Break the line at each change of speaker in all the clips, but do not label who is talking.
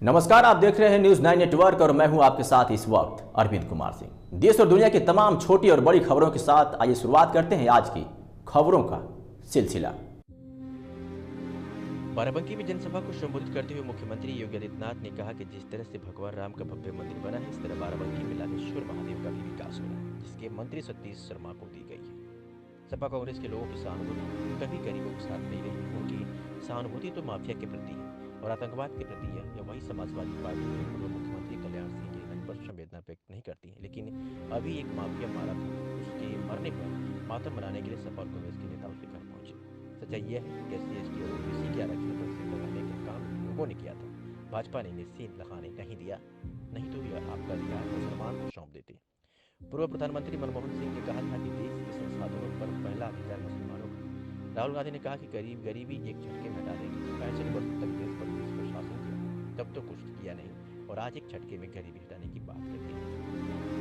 नमस्कार, आप देख रहे हैं न्यूज 9 नेटवर्क और मैं हूं आपके साथ इस वक्त अरविंद कुमार सिंह। देश और दुनिया की तमाम छोटी और बड़ी खबरों के साथ आइए शुरुआत करते हैं आज की खबरों का सिलसिला।
बाराबंकी में जनसभा को संबोधित करते हुए मुख्यमंत्री योगी आदित्यनाथ ने कहा कि जिस तरह से भगवान राम का भव्य मंदिर बना है, इस तरह बाराबंकी में लालेश्वर महादेव का भी विकास होना है, जिसके मंत्री सतीश शर्मा को दी गई है। सपा कांग्रेस के लोगों की सहानुभूति कभी गरीबों के साथ नहीं रही। उनकी सहानुभूति तो माफिया के प्रति है और आतंकवाद के प्रति है। या वही समाजवादी पार्टी के पूर्व मुख्यमंत्री कल्याण सिंह के निधन पर संवेदना व्यक्त नहीं करती है, लेकिन अभी एक माफिया मारा था, उसके मरने पर मातम मनाने के लिए सपा और कांग्रेस के नेता उसके घर पहुंचे। सच्चाई यह है कि SC/ST और OBC के आरक्षण पर सील लगाने का काम लोगों ने किया था। भाजपा ने इन्हें सील लगाने नहीं दिया, नहीं तो यह आपका अधिकार मुसलमान को सौंप देते। पूर्व प्रधानमंत्री मनमोहन सिंह ने कहा था कि देश के संसाधनों पर पहला अधिकार मुसलमानों का। राहुल गांधी ने कहा कि गरीबी एक झटके में हटा देंगे। 65 वर्ष तक देश पर शासन किया, तब तो कुछ किया नहीं और आज एक झटके में गरीबी हटाने की बात करते हैं।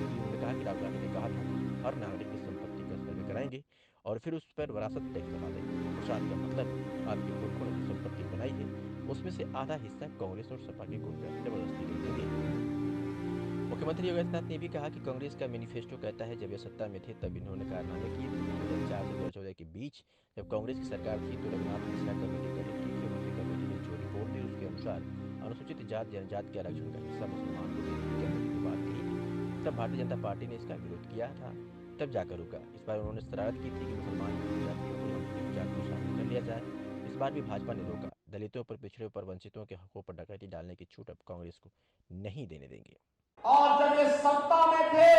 उन्होंने कहा कि राहुल गांधी ने कहा था हर नागरिक की संपत्ति का सर्वे कराएंगे और फिर उस पर विरासत टैक्स लगा देंगे। प्रसाद का मतलब आपके पुरखों ने जो संपत्ति बनाई है उसमें से आधा हिस्सा कांग्रेस और सपा के गुंडा जबरदस्ती दे देंगे। मुख्यमंत्री योगी आदित्यनाथ ने भी कहा कि कांग्रेस का मैनिफेस्टो कहता है जब ये सत्ता में थे तब इन्होंने कारनामे किए थे। 2004 से 2014 के बीच जब कांग्रेस की सरकार थी तो रघुनाथ मिश्रा कमेटी गठित की थी। उनकी कमेटी ने जो रिपोर्ट दी उसके अनुसार अनुसूचित जाति जनजाति के आरक्षण का हिस्सा मुसलमान को देने की कमेटी की बात कही थी। तब भारतीय जनता पार्टी ने इसका विरोध किया था, तब जाकर रुका। इस बार उन्होंने शरारत की थी कि मुसलमान जनजातियों को अनुसूचित जाति को शामिल कर लिया जाए। इस बार भी भाजपा ने रोका। दलितों पर, पिछड़े पर, वंचितों के हकों पर डकैती डालने की छूट अब कांग्रेस को नहीं देने देंगे।
और जब ये सत्ता में थे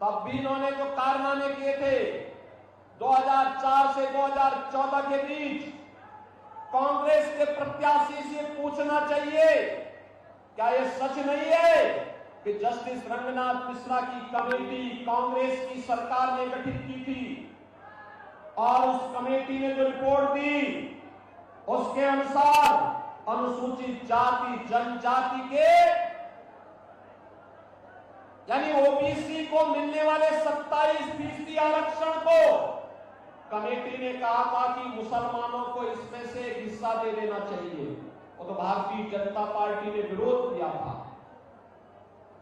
तब भी इन्होंने जो कारनामे किए थे 2004 से 2014 के बीच, कांग्रेस के प्रत्याशी से पूछना चाहिए क्या ये सच नहीं है कि जस्टिस रंगनाथ मिश्रा की कमेटी कांग्रेस की सरकार ने गठित की थी और उस कमेटी ने जो रिपोर्ट दी उसके अनुसार अनुसूचित जाति जनजाति के यानी OBC को मिलने वाले 27% आरक्षण को कमेटी ने कहा था कि मुसलमानों को इसमें से एक हिस्सा दे देना चाहिए। वो तो भारतीय जनता पार्टी ने विरोध किया था,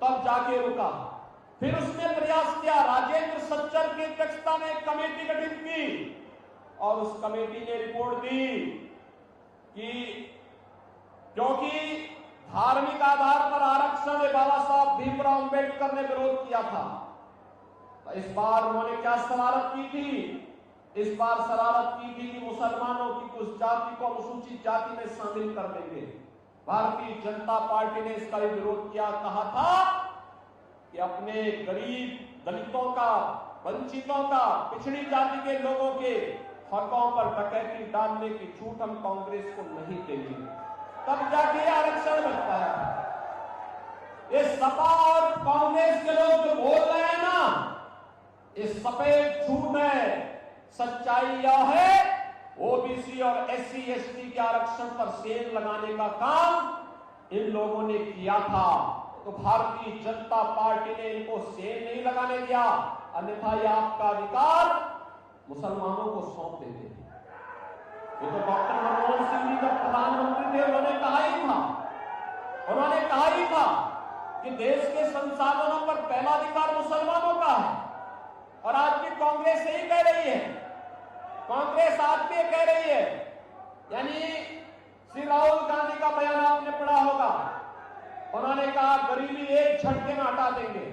तब जाके रुका। फिर उसने प्रयास किया, राजेंद्र सच्चर की अध्यक्षता में एक कमेटी गठित की और उस कमेटी ने रिपोर्ट दी कि क्योंकि धार्मिक आधार पर आरक्षण बाबा साहब भीमराव अंबेडकर ने विरोध किया था, तो इस बार उन्होंने क्या शरारत की थी? इस बार शरारत की थी कि मुसलमानों की कुछ जाति को अनुसूचित जाति में शामिल कर देंगे। भारतीय जनता पार्टी ने इसका विरोध किया, कहा था कि अपने गरीब दलितों का, वंचितों का, पिछड़ी जाति के लोगों के हकों पर डकैती डालने की छूट हम कांग्रेस को नहीं देंगे। तब जाके आरक्षण बनता है। ये सपा और कांग्रेस के लोग जो बोल रहे हैं ना, ये सफेद झूठ है। सच्चाई यह है OBC और SC/ST के आरक्षण पर सेल लगाने का काम इन लोगों ने किया था, तो भारतीय जनता पार्टी ने इनको सेल नहीं लगाने दिया, अन्यथा यह आपका अधिकार मुसलमानों को सौंप देते थे। ये तो डॉक्टर मनमोहन सिंह जी जब प्रधानमंत्री थे उन्होंने कहा ही था कि देश के संसाधनों पर पहला अधिकार मुसलमानों का है। और आज भी कांग्रेस यही कह रही है, कांग्रेस आज भी कह रही है। यानी श्री राहुल गांधी का बयान आपने पढ़ा होगा, उन्होंने कहा गरीबी एक झटके में हटा देंगे।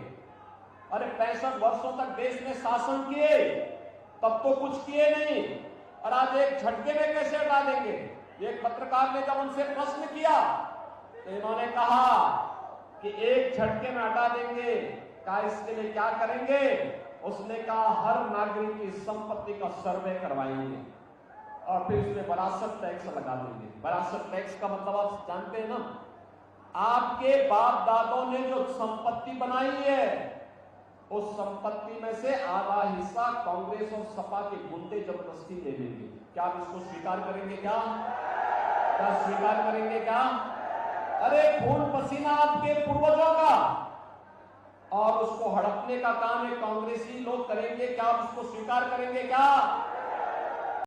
अरे 65 वर्षों तक देश में शासन किए, तब तो कुछ किए नहीं, और आज एक झटके में कैसे हटा देंगे? एक पत्रकार ने जब उनसे प्रश्न किया तो इन्होंने कहा कि एक झटके में हटा देंगे, क्या इसके लिए क्या करेंगे? उसने कहा हर नागरिक की संपत्ति का सर्वे करवाएंगे और फिर उसमें विरासत टैक्स लगा देंगे। विरासत टैक्स का मतलब आप जानते हैं ना, आपके बाप दादों ने जो संपत्ति बनाई है उस संपत्ति में से आधा हिस्सा कांग्रेस और सपा के गुंडे जबरदस्ती ले लेंगे। क्या आप इसको स्वीकार करेंगे? क्या स्वीकार करेंगे? क्या? अरे खून पसीना आपके पूर्वजों का और उसको हड़पने का काम एक कांग्रेसी लोग करेंगे, क्या आप उसको स्वीकार करेंगे? क्या